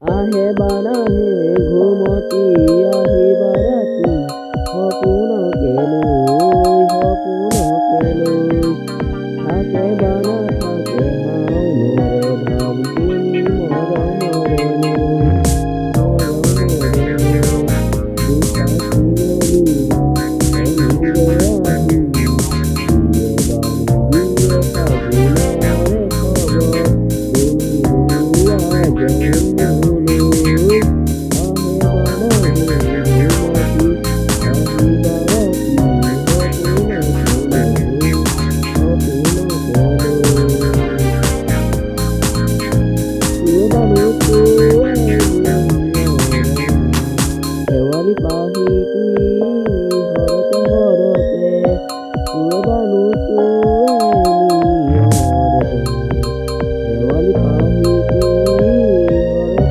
আহে বানাহে ঘুমতি আহিবা ৰাতি সপোনকে লৈ থাকে বানা থাকে হাওনৰে ধাম তুমি মৰমৰে দেৱালী পাহিটি হৰতে হৰতে বানু দেৱালী পাহিটি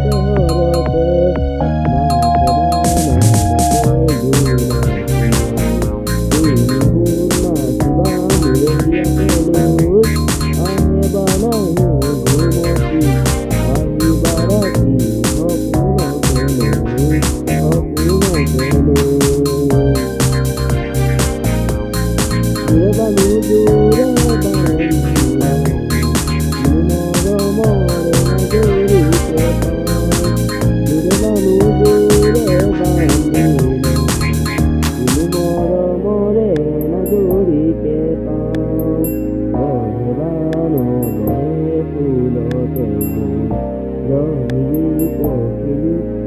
হৰতে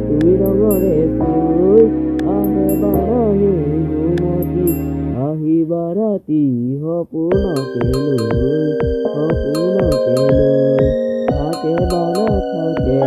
তুমি ৰঙৰে ফুল আহে বানাহে ঘুমতি আহিবা ৰাতি সপোনকে লৈ থাকে বানা থাকে